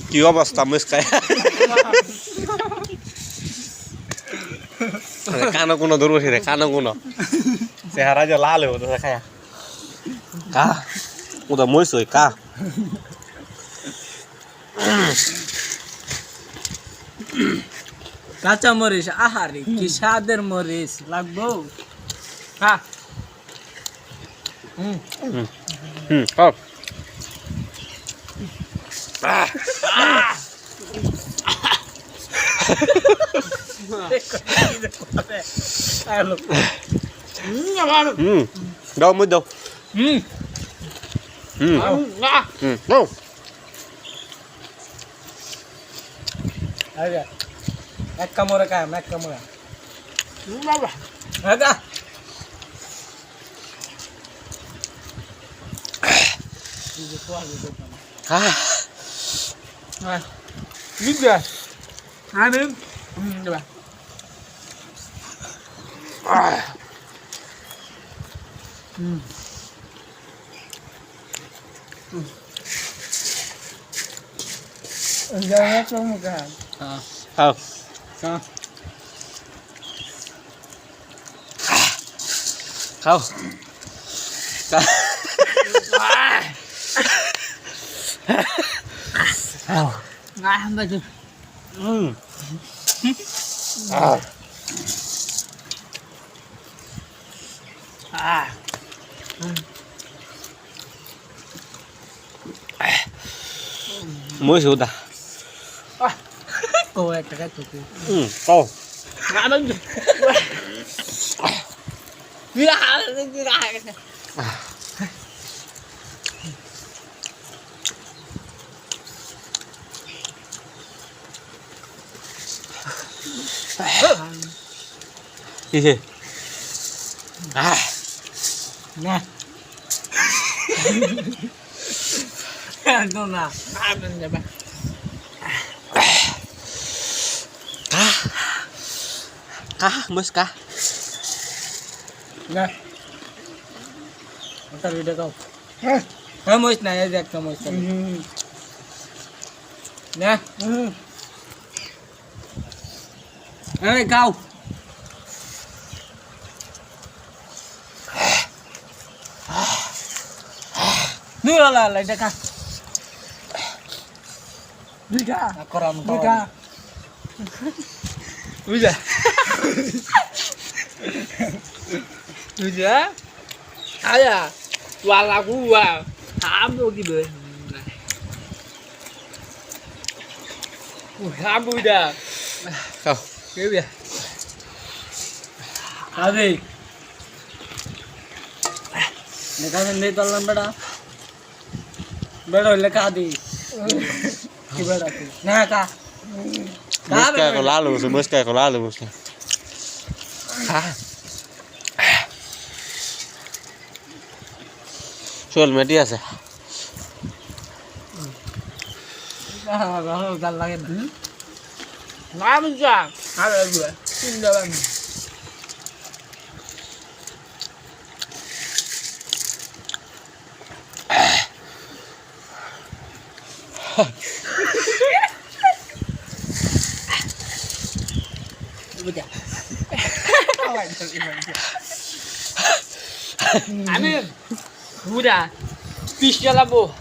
কি অবস্থা মুস্কায় কানো কোনো ধরবছি রে কানো কোনো চেহারা যে লাল হয়ে তো খায়া কা ওটা মইস ওই কা কাঁচা মরিচ আহারে কি স্বাদের মরিচ লাগবো হ্যাঁ খাও đâu mới đâu đâu এক কামড়ে কাম এক কামড়ে আগা Giga. Anin. Coba. Jangan kamu kan. không Sao? không không Ngai không bao giờ. mới xuống ta Cô একটা কাজ করতে câu না না gì gì না একদম না আপনি যাবেন cá mới cá না ওটা ভিডিও দাও হ্যাঁ মইস না এই দেখ তো মইস না এই গাও Đưa là lấy đây ca. Đi ca. Đi ca. Bây giờ. Bây giờ. Ai à? Qua là cú à. Hám luôn đi bữa. Ui, hám vui đà. không Cái gì? Cái gì? Neka sendiri tolong beda. Beda leka di. Kibeda tu. Neka. mới cái còn lá luôn rồi mới cái còn lá luôn চল মেটি আছে Dah lagi na. Lama siya. Ada dua. Tinda lang. Betul. Amin. Udah. Fish jalan bu.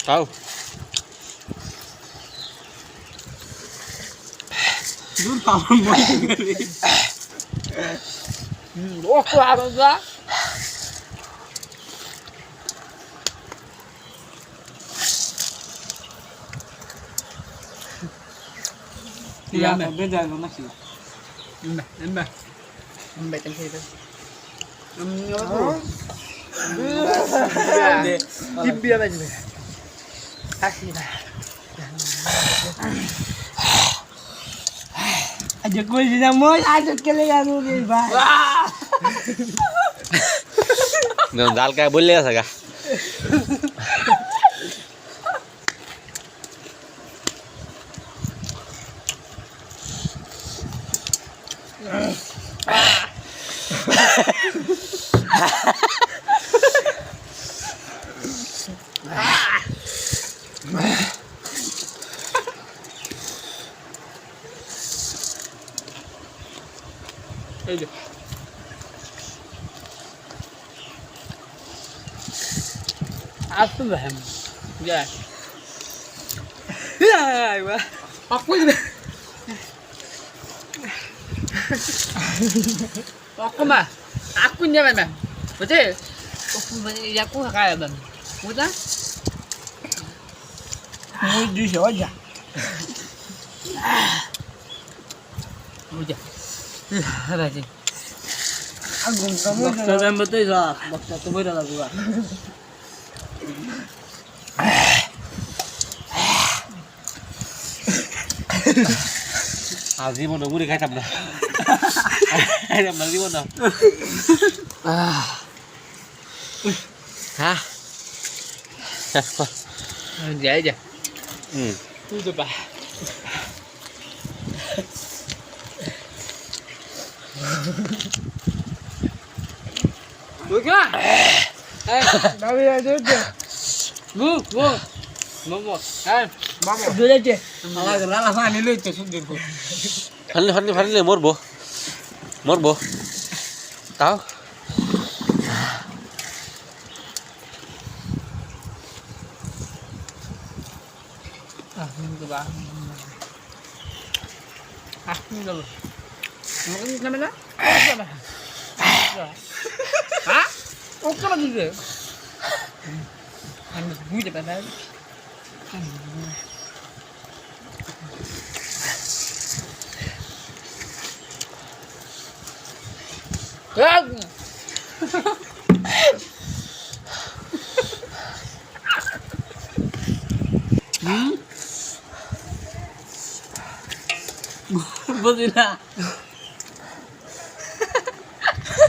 không Dulu tahu mau kali. Oh, apa enggak? Iya, beda sama sih. Mbak. Mbak kan itu. Timbi apa aja. Kasih dah. Aja gue sih mau aja kalian udah bah. Nggak dal kayak boleh saga এই যে আসুন ভাই যা আইবা aku mah aku nyaman mah betul aku banyak aku kaya bang udah mau di aja udah ada sih aku kamu jangan betul sah bakso tuh beda lah gua জীবনে মুড়ি খাইতাম না খাইতাম না জীবন হ্যাঁ যাই যা তুই তো বা Buka. Tapi ada je. Bu. Mama. Mama. Dulu je. Alah gerala mani lu itu sundir ku. Funny মরবো তাও Itu bang. Ini dulu. Mungkin namanya? Hah? Oke lagi deh. Anda gue dapat lagi. Betul lah.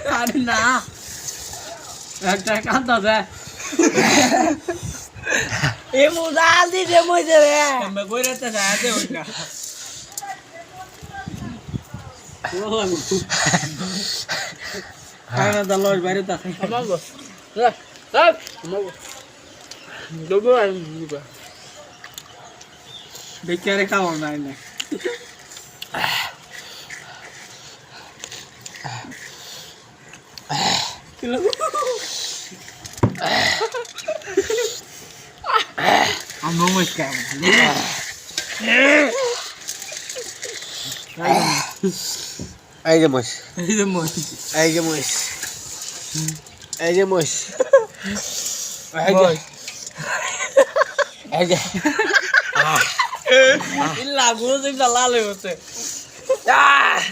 Ada nak. Ada kantor saya. Ibu tadi dia mau jadi. Sampai gue rasa saya ada udah. Karena telur baru tak. Apa gua? Lah, mau. Coba juga. Bicara kau mana? Amo mo ka. Ay gamos. Illa guru se lale hote. Ya.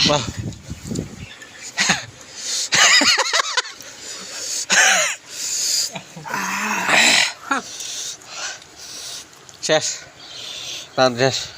Wah. Ches. Tandes.